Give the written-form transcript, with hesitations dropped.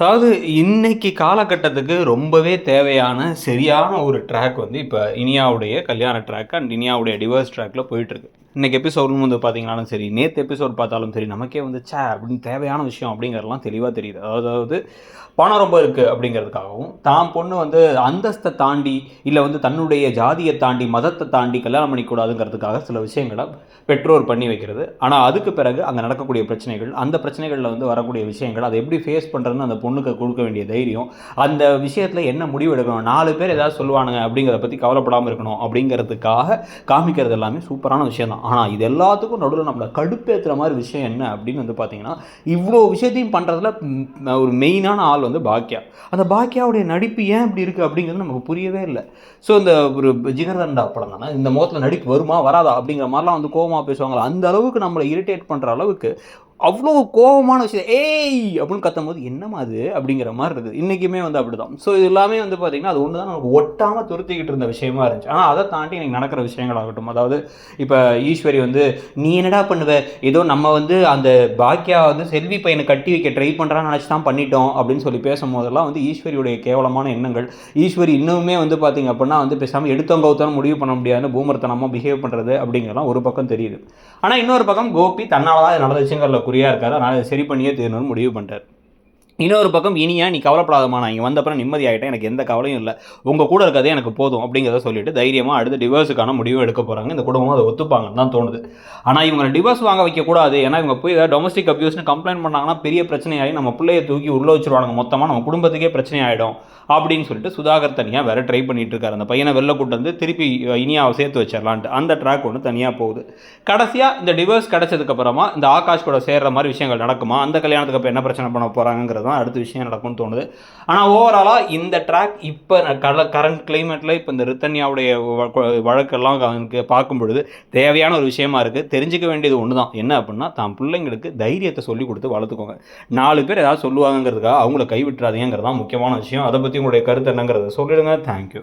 அதாவது இன்னைக்கு காலகட்டத்துக்கு ரொம்பவே தேவையான சரியான ஒரு ட்ராக் வந்து இப்போ இனியாவுடைய கல்யாண ட்ராக் அண்ட் இனியாவுடைய டிவோர்ஸ் ட்ராக்கில் போயிட்டுருக்கு. இன்றைக்கி எபிசோடும் வந்து பார்த்தீங்கன்னாலும் சரி, நேற்று எபிசோட் பார்த்தாலும் சரி, நமக்கே வந்து அப்படின்னு தேவையான விஷயம் அப்படிங்கிறதுலாம் தெளிவாக தெரியுது. அதாவது பணம் ரொம்ப இருக்குது அப்படிங்கிறதுக்காகவும், தான் பொண்ணு வந்து அந்தஸ்தை தாண்டி இல்லை வந்து தன்னுடைய ஜாதியை தாண்டி மதத்தை தாண்டி கல்யாணம் பண்ணிக்கூடாதுங்கிறதுக்காக சில விஷயங்களை பெற்றோர் பண்ணி வைக்கிறது. ஆனால் அதுக்கு பிறகு அங்கே நடக்கக்கூடிய பிரச்சனைகள், அந்த பிரச்சனைகளில் வந்து வரக்கூடிய விஷயங்கள், அதை எப்படி ஃபேஸ் பண்ணுறதுன்னு அந்த பொண்ணுக்கு கொடுக்க வேண்டிய தைரியம், அந்த விஷயத்தில் என்ன முடிவு எடுக்கணும், 4 பேர் ஏதாவது சொல்லுவானுங்க அப்படிங்கிறத பற்றி கவலைப்படாமல் இருக்கணும் அப்படிங்கிறதுக்காக காமிக்கிறது எல்லாமே சூப்பரான விஷயம் தான். ஆனால் இது எல்லாத்துக்கும் நடுவில் நம்மளை கடுப்பேற்றுற மாதிரி விஷயம் என்ன அப்படின்னு வந்து பார்த்தீங்கன்னா, இவ்வளோ விஷயத்தையும் பண்ணுறதுல ஒரு மெயினான ஆள் வந்து பாக்கியா. அந்த பாக்கியாவுடைய நடிப்பு ஏன் இப்படி இருக்குது அப்படிங்கிறது நமக்கு புரியவே இல்லை. ஸோ இந்த ஒரு ஜிகர்தண்டா படம் தானே, இந்த முகத்தில் நடிப்பு வருமா வராதா அப்படிங்கிற மாதிரிலாம் வந்து கோபமாக பேசுவாங்களா, அந்த அளவுக்கு நம்மளை இரிட்டேட் பண்ணுற அளவுக்கு அவ்வளோ கோபமான விஷயம் ஏய் அப்படின்னு கத்தும் போது என்னமா அது அப்படிங்கிற மாதிரி இருக்குது. இன்றைக்குமே வந்து அப்படி தான். ஸோ இது எல்லாமே வந்து பார்த்திங்கன்னா அது ஒன்று தான் நமக்கு ஒட்டாமல் துருத்திக்கிட்டு இருந்த விஷயமா இருந்துச்சு. ஆனால் அதை தாண்டி இன்றைக்கி நடக்கிற விஷயங்களாகட்டும், அதாவது இப்போ ஈஸ்வரி வந்து நீ என்னடா பண்ணுவ, ஏதோ நம்ம வந்து அந்த பாக்கியா வந்து செல்வி பையனை கட்டி வைக்க ட்ரை பண்ணுறான்னு நினச்சி தான் பண்ணிட்டோம் அப்படின்னு சொல்லி பேசும்போதெல்லாம் வந்து ஈஸ்வரியுடைய கேவலமான எண்ணங்கள், ஈஸ்வரி இன்னுமே வந்து பார்த்திங்க அப்படின்னா வந்து பேசாமல் எடுத்தவங்க கவுத்தாலும் முடிவு பண்ண முடியாதுன்னு பூமர்த்தனமாக பிஹேவ் பண்ணுறது அப்படிங்கிறலாம் ஒரு பக்கம் தெரியுது. ஆனால் இன்னொரு பக்கம் கோபி தன்னால் தான் நடந்துச்சுங்கிறதுல குறியாக இருக்காரு. அதனால் சரி பண்ணியே தீரணும்னு முடிவு பண்ணிட்டார். இன்னொரு பக்கம் இனியா நீ கவலைப்படாதமா, நான் இங்கே வந்தப்பறம் நிம்மதியாகிட்டேன், எனக்கு எந்த கவலையும் இல்லை, உங்கள் கூட இருக்கிறதே எனக்கு போதும் அப்படிங்கிறத சொல்லிட்டு தைரியமாக அடுத்து டிவோர்ஸுக்கான முடிவு எடுக்க போகிறாங்க. இந்த குடும்பம் அதை ஒத்துப்பாங்கன்னு தான் தோணுது. ஆனால் இவங்க டிவோர்ஸ் வாங்க வைக்கக்கூடாது, ஏன்னா இவங்க போய் ஏதாவது டொமஸ்டிக் அப்யூஸ்னு கம்ப்ளைண்ட் பண்ணாங்கன்னா பெரிய பிரச்சனையாகி நம்ம பிள்ளையை தூக்கி உள்ளே வச்சுருவாங்க, மொத்தமாக நம்ம குடும்பத்துக்கே பிரச்சனை ஆகிடும் அப்படின்னு சொல்லிட்டு சுதாகர் தனியாக வேறு ட்ரை பண்ணிகிட்டு இருக்காரு. அந்த பையனை வெளில கூட்டு வந்து திருப்பி இனியாவை சேர்த்து வச்சிடலான்ட்டு அந்த ட்ராக் ஒன்று தனியாக போகுது. கடைசியாக இந்த டிவோர்ஸ் கிடச்சதுக்கப்புறமா இந்த ஆகாஷ் கூட சேர்கிற மாதிரி விஷயங்கள் நடக்குமா, அந்த கல்யாணத்துக்கு அப்போ என்ன பிரச்சனை பண்ண போகிறாங்கிறது தான் அடுத்த விஷயம் நடக்கும்னு தோணுது. ஆனால் ஓவராலாக இந்த ட்ராக் இப்போ கரண்ட் கிளைமேட்டில் இப்போ இந்த ரித்தன்யாவுடைய வழக்கெல்லாம் பார்க்கும் பொழுது தேவையான ஒரு விஷயமா இருக்குது. தெரிஞ்சிக்க வேண்டியது ஒன்று தான், என்ன அப்படின்னா தான் பிள்ளைங்களுக்கு தைரியத்தை சொல்லி கொடுத்து வளர்த்துக்கோங்க. 4 பேர் ஏதாவது சொல்லுவாங்கிறதுக்காக அவங்கள கைவிட்டுறாதீங்கிறது தான் முக்கியமான விஷயம். அதை பற்றி உங்களுடைய கருத்து என்னங்கிறத சொல்லிடுங்க. தேங்க்யூ.